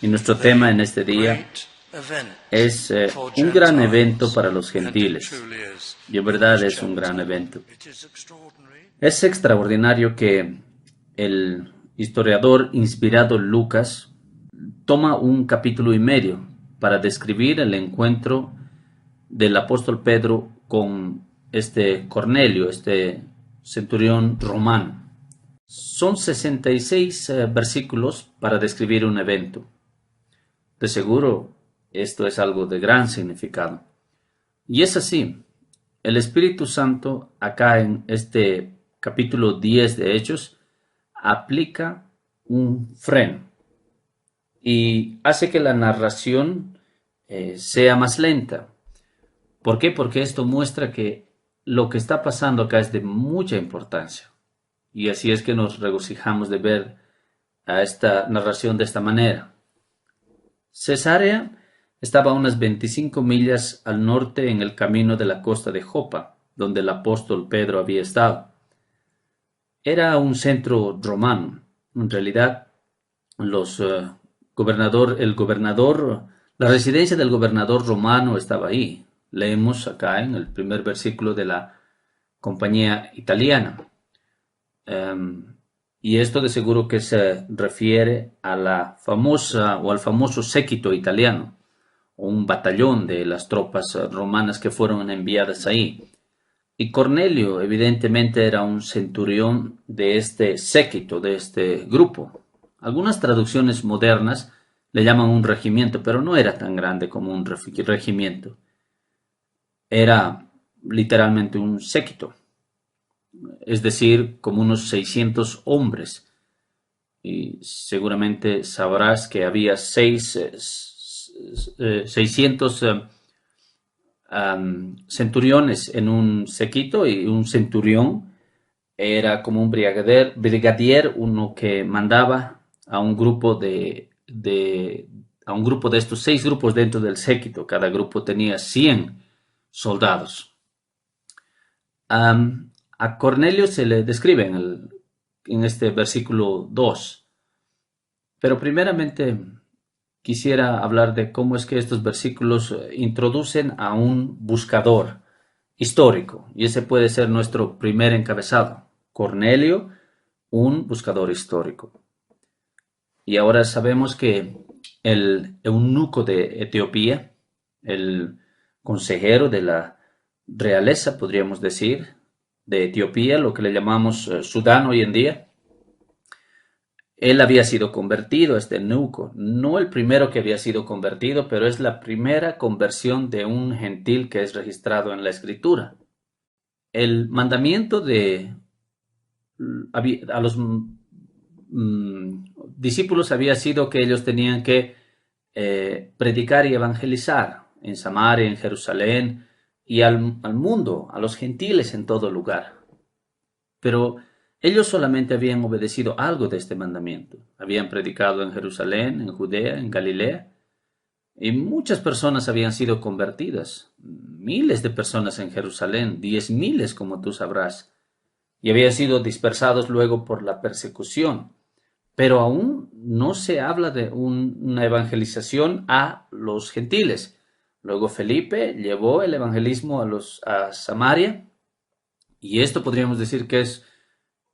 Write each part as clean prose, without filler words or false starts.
Y nuestro tema en este día es un gran evento para los gentiles. Y en verdad es un gran evento. Es extraordinario que el historiador inspirado Lucas toma un capítulo y medio para describir el encuentro del apóstol Pedro con este Cornelio, este centurión romano. Son 66 versículos para describir un evento. De seguro, esto es algo de gran significado. Y es así. El Espíritu Santo, acá en este capítulo 10 de Hechos, aplica un freno y hace que la narración sea más lenta. ¿Por qué? Porque esto muestra que lo que está pasando acá es de mucha importancia. Y así es que nos regocijamos de ver a esta narración de esta manera. Cesarea estaba a unas 25 millas al norte en el camino de la costa de Jopa, donde el apóstol Pedro había estado. Era un centro romano. En realidad, la residencia del gobernador romano estaba ahí. Leemos acá en el primer versículo de la compañía italiana. Y esto de seguro que se refiere a la famosa o al famoso séquito italiano, o un batallón de las tropas romanas que fueron enviadas ahí. Y Cornelio evidentemente era un centurión de este séquito, de este grupo. Algunas traducciones modernas le llaman un regimiento, pero no era tan grande como un regimiento. Era literalmente un séquito, es decir, como unos 600 hombres. Y seguramente sabrás que había 600 centuriones en un séquito, y un centurión era como un brigadier, uno que mandaba a un grupo de estos 6 grupos dentro del séquito. Cada grupo tenía 100 soldados. A Cornelio se le describe en este versículo 2. Pero primeramente quisiera hablar de cómo es que estos versículos introducen a un buscador histórico. Y ese puede ser nuestro primer encabezado. Cornelio, un buscador histórico. Y ahora sabemos que el eunuco de Etiopía, el consejero de la realeza, podríamos decir, de Etiopía, lo que le llamamos Sudán hoy en día, él había sido convertido, este eunuco. No el primero que había sido convertido, pero es la primera conversión de un gentil que es registrado en la Escritura. El mandamiento a los discípulos había sido que ellos tenían que predicar y evangelizar en Samaria, en Jerusalén y al mundo, a los gentiles en todo lugar. Pero ellos solamente habían obedecido algo de este mandamiento. Habían predicado en Jerusalén, en Judea, en Galilea, y muchas personas habían sido convertidas. Miles de personas en Jerusalén, 10,000 como tú sabrás, y habían sido dispersados luego por la persecución. Pero aún no se habla de una evangelización a los gentiles. Luego Felipe llevó el evangelismo a Samaria, y esto podríamos decir que es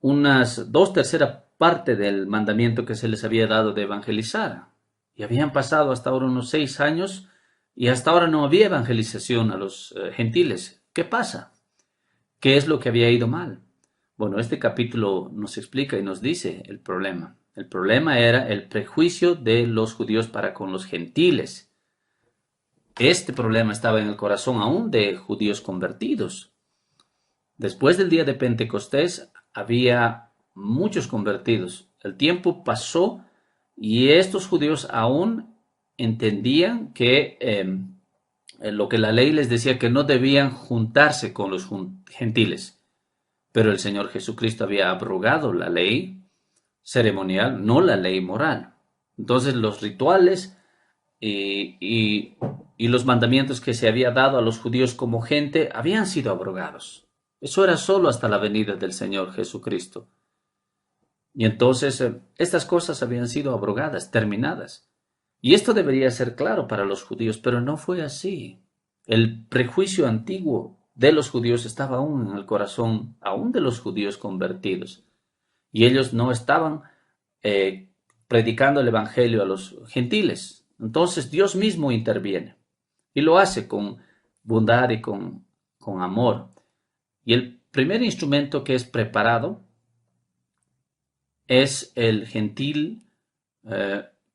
unas 2/3 parte del mandamiento que se les había dado de evangelizar. Y habían pasado hasta ahora unos 6 años y hasta ahora no había evangelización a los gentiles. ¿Qué pasa? ¿Qué es lo que había ido mal? Bueno, este capítulo nos explica y nos dice el problema. El problema era el prejuicio de los judíos para con los gentiles. Este problema estaba en el corazón aún de judíos convertidos. Después del día de Pentecostés había muchos convertidos. El tiempo pasó y estos judíos aún entendían que lo que la ley les decía, que no debían juntarse con los gentiles. Pero el Señor Jesucristo había abrogado la ley ceremonial, no la ley moral. Entonces los rituales y los mandamientos que se había dado a los judíos como gente habían sido abrogados. Eso era solo hasta la venida del Señor Jesucristo. Y entonces estas cosas habían sido abrogadas, terminadas. Y esto debería ser claro para los judíos, pero no fue así. El prejuicio antiguo de los judíos estaba aún en el corazón, aún de los judíos convertidos. Y ellos no estaban eh, predicando el evangelio a los gentiles. Entonces Dios mismo interviene y lo hace con bondad y con amor. Y el primer instrumento que es preparado es el gentil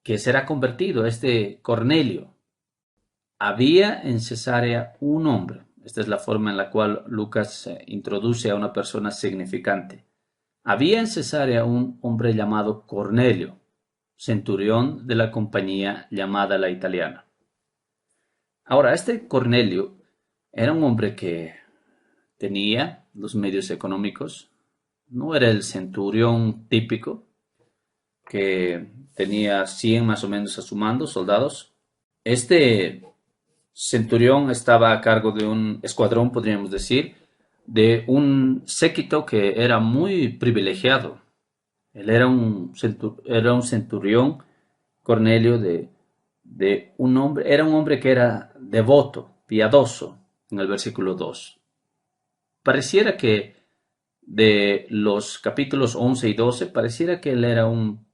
que será convertido, este Cornelio. Había en Cesarea un hombre. Esta es la forma en la cual Lucas introduce a una persona significante. Había en Cesarea un hombre llamado Cornelio, centurión de la compañía llamada la Italiana. Ahora, este Cornelio era un hombre que tenía los medios económicos, no era el centurión típico, que tenía 100 más o menos a su mando, soldados. Este centurión estaba a cargo de un escuadrón, podríamos decir, de un séquito que era muy privilegiado. Él era un centurión, Cornelio, de un hombre, era un hombre que era devoto, piadoso, en el versículo 2. Pareciera que de los capítulos 11 y 12, pareciera que él era un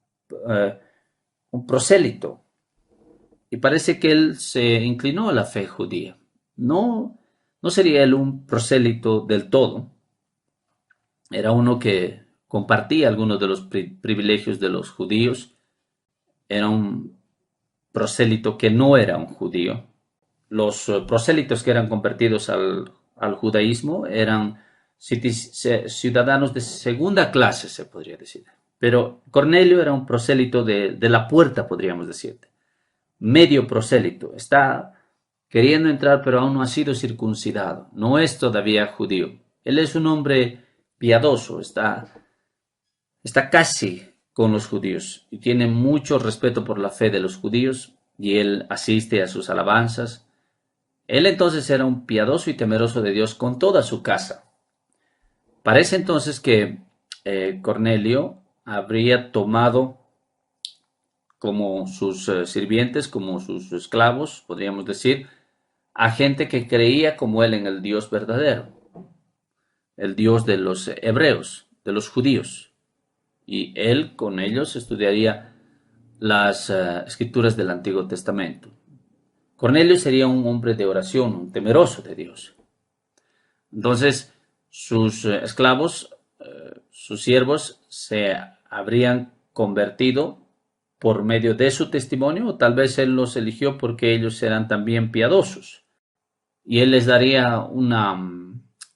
prosélito, y parece que él se inclinó a la fe judía. No, no sería él un prosélito del todo, era uno que compartía algunos de los privilegios de los judíos, era un prosélito que no era un judío. Los prosélitos que eran convertidos al judaísmo eran ciudadanos de segunda clase, se podría decir. Pero Cornelio era un prosélito de la puerta, podríamos decir. Medio prosélito. Está queriendo entrar, pero aún no ha sido circuncidado. No es todavía judío. Él es un hombre piadoso, está casi con los judíos y tiene mucho respeto por la fe de los judíos y él asiste a sus alabanzas. Él entonces era un piadoso y temeroso de Dios con toda su casa. Parece entonces que Cornelio habría tomado como sus sirvientes, como sus esclavos, podríamos decir, a gente que creía como él en el Dios verdadero, el Dios de los hebreos, de los judíos. Y él con ellos estudiaría las escrituras del Antiguo Testamento. Cornelio sería un hombre de oración, un temeroso de Dios. Entonces, sus esclavos, sus siervos, se habrían convertido por medio de su testimonio, o tal vez él los eligió porque ellos eran también piadosos. Y él les daría una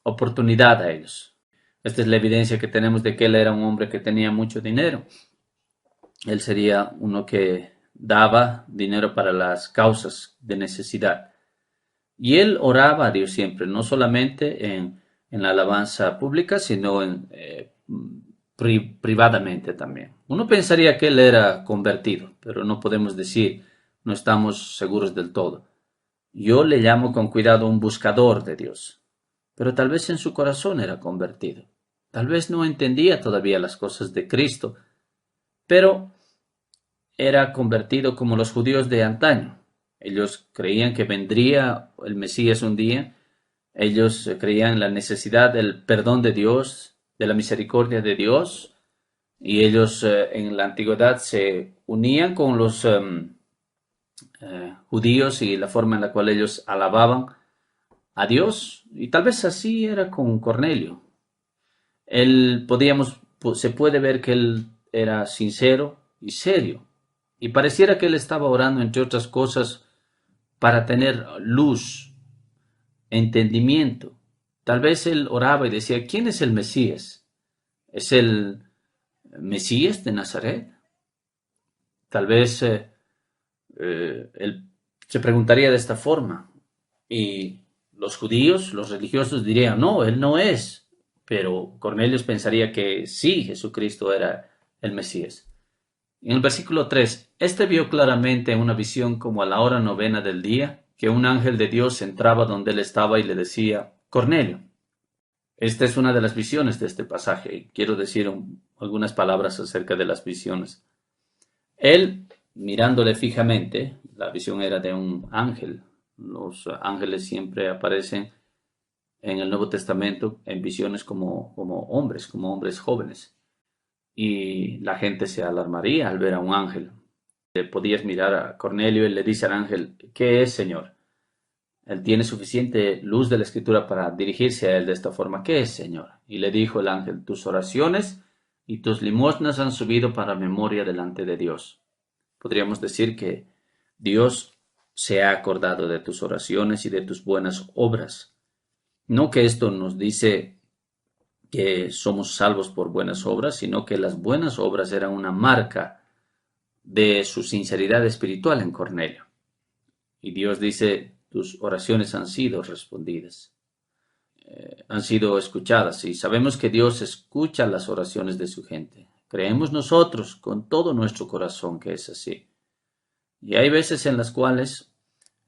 oportunidad a ellos. Esta es la evidencia que tenemos de que él era un hombre que tenía mucho dinero. Él sería uno que daba dinero para las causas de necesidad. Y él oraba a Dios siempre, no solamente en la alabanza pública, sino privadamente también. Uno pensaría que él era convertido, pero no podemos decir, no estamos seguros del todo. Yo le llamo con cuidado un buscador de Dios, pero tal vez en su corazón era convertido. Tal vez no entendía todavía las cosas de Cristo, pero era convertido como los judíos de antaño. Ellos creían que vendría el Mesías un día. Ellos creían en la necesidad del perdón de Dios, de la misericordia de Dios. Y ellos en la antigüedad se unían con los judíos y la forma en la cual ellos alababan a Dios. Y tal vez así era con Cornelio. Se puede ver que él era sincero y serio. Y pareciera que él estaba orando, entre otras cosas, para tener luz, entendimiento. Tal vez él oraba y decía, ¿quién es el Mesías? ¿Es el Mesías de Nazaret? Tal vez él se preguntaría de esta forma. Y los judíos, los religiosos dirían, no, él no es. Pero Cornelius pensaría que sí, Jesucristo era el Mesías. En el versículo 3, este vio claramente en una visión como a la hora novena del día, que un ángel de Dios entraba donde él estaba y le decía, Cornelio. Esta es una de las visiones de este pasaje y quiero decir algunas palabras acerca de las visiones. Él mirándole fijamente. La visión era de un ángel. Los ángeles siempre aparecen en el Nuevo Testamento en visiones como hombres jóvenes. Y la gente se alarmaría al ver a un ángel. Le podías mirar a Cornelio y le dice al ángel, ¿qué es, Señor? Él tiene suficiente luz de la Escritura para dirigirse a él de esta forma. ¿Qué es, Señor? Y le dijo el ángel, tus oraciones y tus limosnas han subido para memoria delante de Dios. Podríamos decir que Dios se ha acordado de tus oraciones y de tus buenas obras. No que esto nos dice que somos salvos por buenas obras, sino que las buenas obras eran una marca de su sinceridad espiritual en Cornelio. Y Dios dice, tus oraciones han sido respondidas, han sido escuchadas. Y sabemos que Dios escucha las oraciones de su gente. Creemos nosotros con todo nuestro corazón que es así. Y hay veces en las cuales,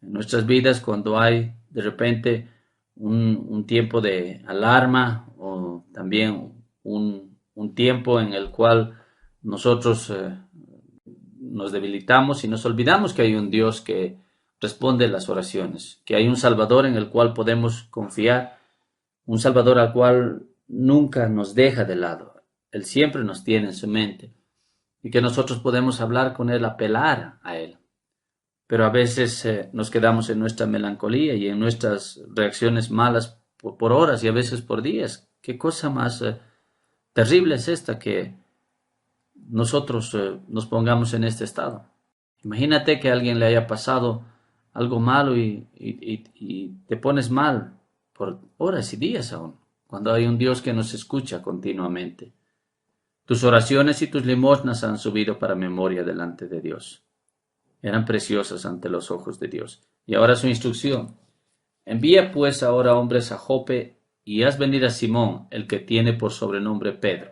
en nuestras vidas, cuando hay de repente un tiempo de alarma o también un tiempo en el cual nosotros nos debilitamos y nos olvidamos que hay un Dios que responde las oraciones, que hay un Salvador en el cual podemos confiar, un Salvador al cual nunca nos deja de lado. Él siempre nos tiene en su mente y que nosotros podemos hablar con Él, apelar a Él. Pero a veces nos quedamos en nuestra melancolía y en nuestras reacciones malas por horas y a veces por días. ¿Qué cosa más terrible es esta que nosotros nos pongamos en este estado? Imagínate que a alguien le haya pasado algo malo y te pones mal por horas y días aún, cuando hay un Dios que nos escucha continuamente. Tus oraciones y tus limosnas han subido para memoria delante de Dios. Eran preciosas ante los ojos de Dios. Y ahora su instrucción. Envía pues ahora hombres a Jope y haz venir a Simón, el que tiene por sobrenombre Pedro.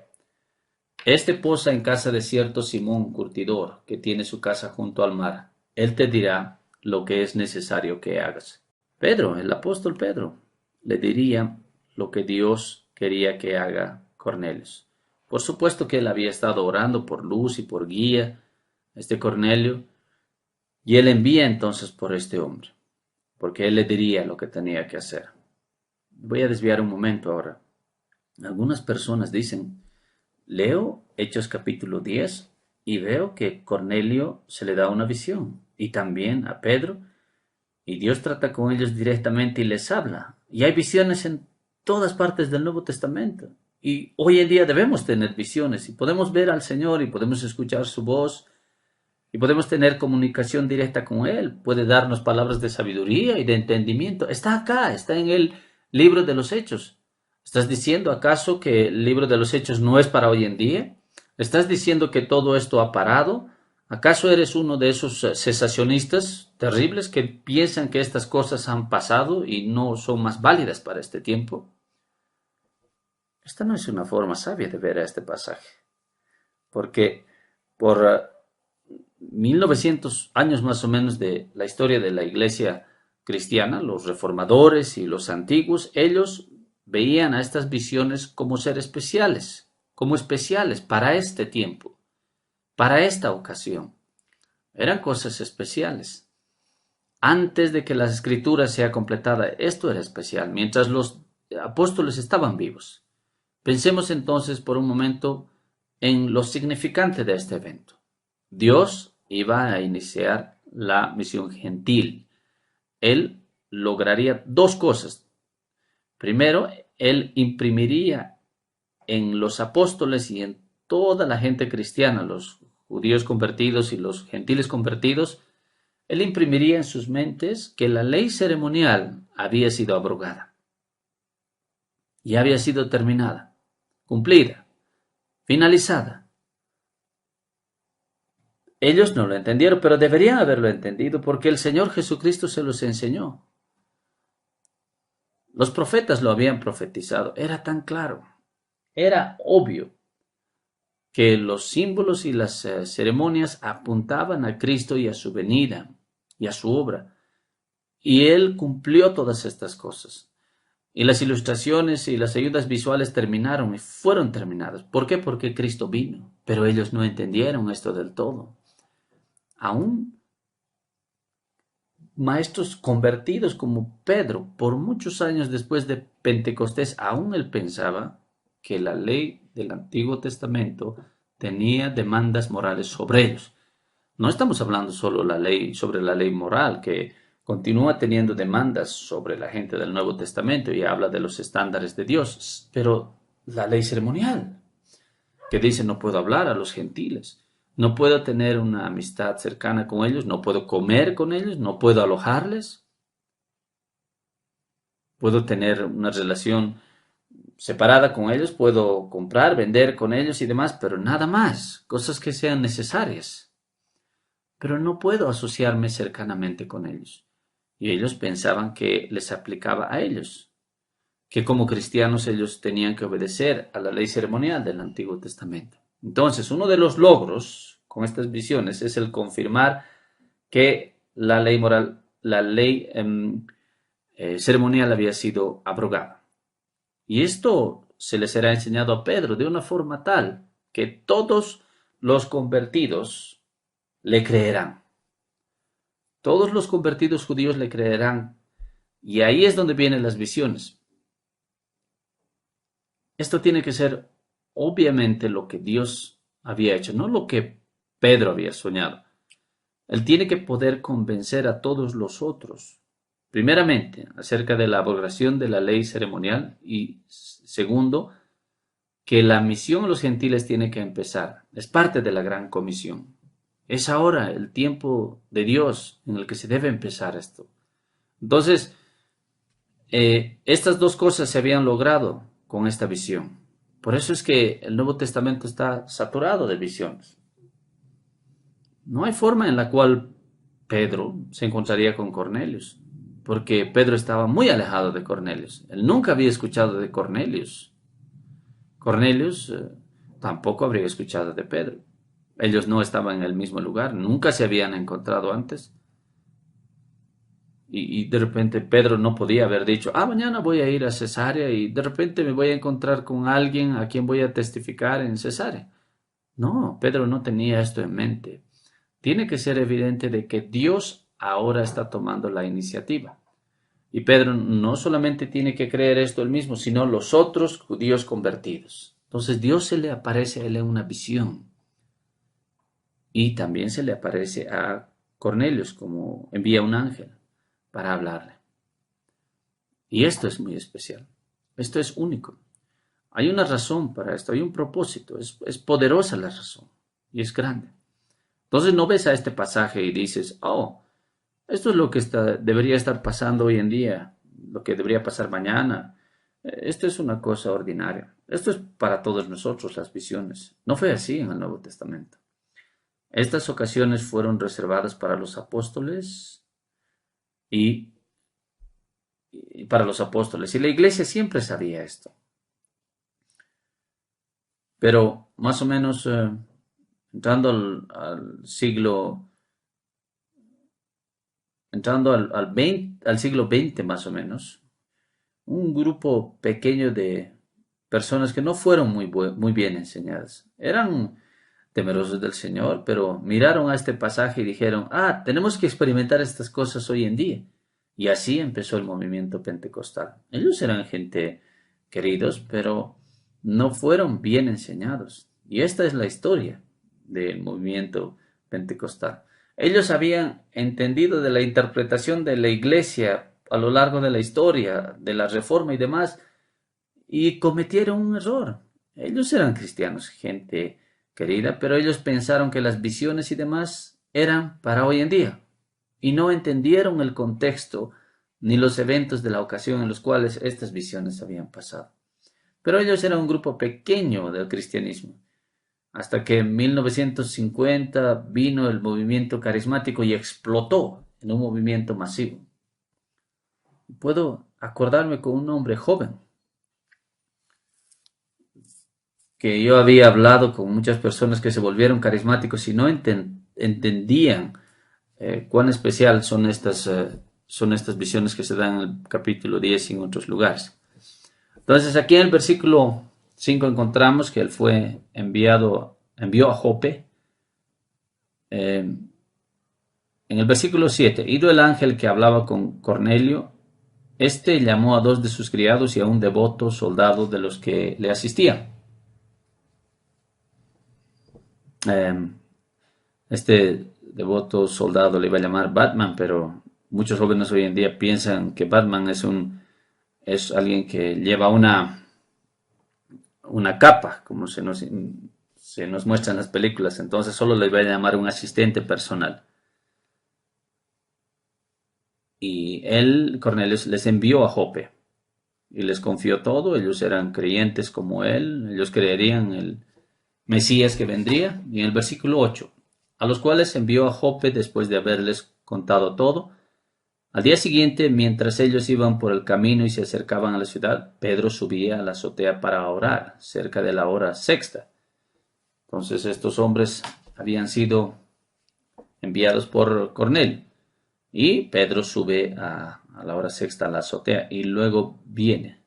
Este posa en casa de cierto Simón curtidor, que tiene su casa junto al mar. Él te dirá lo que es necesario que hagas. Pedro, el apóstol Pedro, le diría lo que Dios quería que haga Cornelio. Por supuesto que él había estado orando por luz y por guía, este Cornelio, y él envía entonces por este hombre, porque él le diría lo que tenía que hacer. Voy a desviar un momento ahora. Algunas personas dicen, leo Hechos capítulo 10 y veo que Cornelio se le da una visión, y también a Pedro, y Dios trata con ellos directamente y les habla. Y hay visiones en todas partes del Nuevo Testamento. Y hoy en día debemos tener visiones y podemos ver al Señor y podemos escuchar su voz y podemos tener comunicación directa con Él. Puede darnos palabras de sabiduría y de entendimiento. Está acá, está en el libro de los Hechos. ¿Estás diciendo acaso que el libro de los Hechos no es para hoy en día? ¿Estás diciendo que todo esto ha parado? ¿Acaso eres uno de esos cesacionistas terribles que piensan que estas cosas han pasado y no son más válidas para este tiempo? Esta no es una forma sabia de ver a este pasaje, porque por 1900 años más o menos de la historia de la iglesia cristiana, los reformadores y los antiguos, ellos veían a estas visiones como ser especiales, como especiales para este tiempo, para esta ocasión. Eran cosas especiales. Antes de que la escritura sea completada, esto era especial, mientras los apóstoles estaban vivos. Pensemos entonces por un momento en lo significante de este evento. Dios iba a iniciar la misión gentil. Él lograría dos cosas. Primero, él imprimiría en los apóstoles y en toda la gente cristiana, los judíos convertidos y los gentiles convertidos, él imprimiría en sus mentes que la ley ceremonial había sido abrogada y había sido terminada, cumplida, finalizada. Ellos no lo entendieron, pero deberían haberlo entendido porque el Señor Jesucristo se los enseñó. Los profetas lo habían profetizado, era tan claro, era obvio que los símbolos y las ceremonias apuntaban a Cristo y a su venida y a su obra. Y Él cumplió todas estas cosas. Y las ilustraciones y las ayudas visuales terminaron y fueron terminadas. ¿Por qué? Porque Cristo vino. Pero ellos no entendieron esto del todo. Aún maestros convertidos como Pedro, por muchos años después de Pentecostés, aún él pensaba que la ley del Antiguo Testamento tenía demandas morales sobre ellos. No estamos hablando solo sobre la ley moral, que continúa teniendo demandas sobre la gente del Nuevo Testamento y habla de los estándares de Dios, pero la ley ceremonial, que dice no puedo hablar a los gentiles, no puedo tener una amistad cercana con ellos, no puedo comer con ellos, no puedo alojarles, puedo tener una relación separada con ellos, puedo comprar, vender con ellos y demás, pero nada más, cosas que sean necesarias. Pero no puedo asociarme cercanamente con ellos. Y ellos pensaban que les aplicaba a ellos, que como cristianos ellos tenían que obedecer a la ley ceremonial del Antiguo Testamento. Entonces, uno de los logros con estas visiones es el confirmar que la ley moral, la ley ceremonial había sido abrogada. Y esto se le será enseñado a Pedro de una forma tal que todos los convertidos le creerán. Todos los convertidos judíos le creerán. Y ahí es donde vienen las visiones. Esto tiene que ser obviamente lo que Dios había hecho, no lo que Pedro había soñado. Él tiene que poder convencer a todos los otros, primeramente, acerca de la abrogación de la ley ceremonial y segundo, que la misión a los gentiles tiene que empezar. Es parte de la gran comisión. Es ahora el tiempo de Dios en el que se debe empezar esto. Entonces, estas dos cosas se habían logrado con esta visión. Por eso es que el Nuevo Testamento está saturado de visiones. No hay forma en la cual Pedro se encontraría con Cornelius, porque Pedro estaba muy alejado de Cornelius. Él nunca había escuchado de Cornelius. Cornelius tampoco habría escuchado de Pedro. Ellos no estaban en el mismo lugar, nunca se habían encontrado antes. Y de repente Pedro no podía haber dicho, mañana voy a ir a Cesarea y de repente me voy a encontrar con alguien a quien voy a testificar en Cesarea. No, Pedro no tenía esto en mente. Tiene que ser evidente de que Dios ahora está tomando la iniciativa. Y Pedro no solamente tiene que creer esto él mismo, sino los otros judíos convertidos. Entonces Dios se le aparece a él en una visión. Y también se le aparece a Cornelius como envía un ángel para hablarle. Y esto es muy especial. Esto es único. Hay una razón para esto, hay un propósito. Es poderosa la razón y es grande. Entonces no ves a este pasaje y dices, esto es lo que debería estar pasando hoy en día, lo que debería pasar mañana. Esto es una cosa ordinaria. Esto es para todos nosotros las visiones. No fue así en el Nuevo Testamento. Estas ocasiones fueron reservadas para los apóstoles y para los apóstoles. Y la iglesia siempre sabía esto. Pero más o menos entrando al siglo XX más o menos, un grupo pequeño de personas que no fueron muy bien enseñadas. Eran temerosos del Señor, pero miraron a este pasaje y dijeron, tenemos que experimentar estas cosas hoy en día. Y así empezó el movimiento pentecostal. Ellos eran gente queridos, pero no fueron bien enseñados. Y esta es la historia del movimiento pentecostal. Ellos habían entendido de la interpretación de la iglesia a lo largo de la historia, de la reforma y demás, y cometieron un error. Ellos eran cristianos, gente querida, pero ellos pensaron que las visiones y demás eran para hoy en día y no entendieron el contexto ni los eventos de la ocasión en los cuales estas visiones habían pasado. Pero ellos eran un grupo pequeño del cristianismo, hasta que en 1950 vino el movimiento carismático y explotó en un movimiento masivo. Puedo acordarme con un hombre joven que yo había hablado con muchas personas que se volvieron carismáticos y no entendían cuán especial son estas visiones que se dan en el capítulo 10 y en otros lugares. Entonces aquí en el versículo 5 encontramos que él envió a Jope En el versículo 7, ido el ángel que hablaba con Cornelio, este llamó a 2 de sus criados y a un devoto soldado de los que le asistían. Este devoto soldado le iba a llamar Batman, pero muchos jóvenes hoy en día piensan que Batman es alguien que lleva una capa, como se nos muestra en las películas. Entonces solo le iba a llamar un asistente personal. Y él, Cornelio, les envió a Jope y les confió todo. Ellos eran creyentes como él, ellos creerían el Mesías que vendría. Y en el versículo 8, a los cuales envió a Jope después de haberles contado todo. Al día siguiente, mientras ellos iban por el camino y se acercaban a la ciudad, Pedro subía a la azotea para orar, cerca de la hora sexta. Entonces estos hombres habían sido enviados por Cornelio. Y Pedro sube a la hora sexta a la azotea y luego viene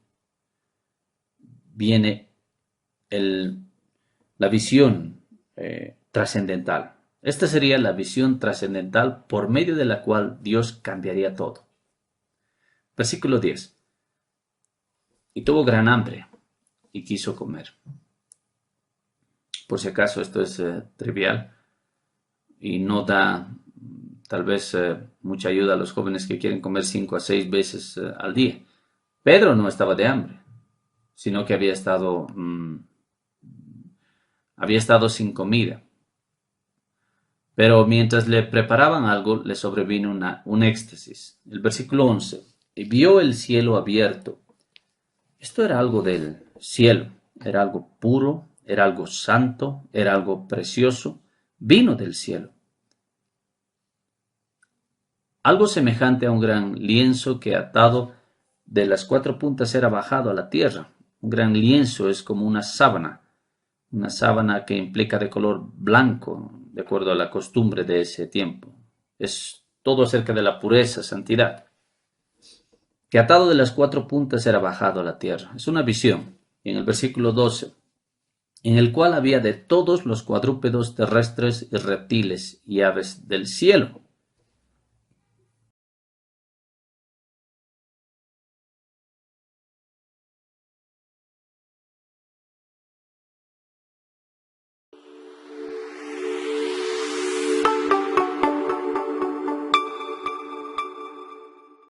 la visión trascendental. Esta sería la visión trascendental por medio de la cual Dios cambiaría todo. Versículo 10. Y tuvo gran hambre y quiso comer. Por si acaso esto es trivial y no da tal vez mucha ayuda a los jóvenes que quieren comer 5 a 6 veces al día. Pedro no estaba de hambre, sino que había estado sin comida. Pero mientras le preparaban algo, le sobrevino un éxtasis. El versículo 11. Y vio el cielo abierto. Esto era algo del cielo. Era algo puro, era algo santo, era algo precioso. Vino del cielo. Algo semejante a un gran lienzo que atado de las 4 puntas era bajado a la tierra. Un gran lienzo es como una sábana que implica de color blanco, de acuerdo a la costumbre de ese tiempo. Es todo acerca de la pureza, santidad. Que atado de las 4 puntas era bajado a la tierra. Es una visión. Y en el versículo 12, en el cual había de todos los cuadrúpedos terrestres y reptiles y aves del cielo.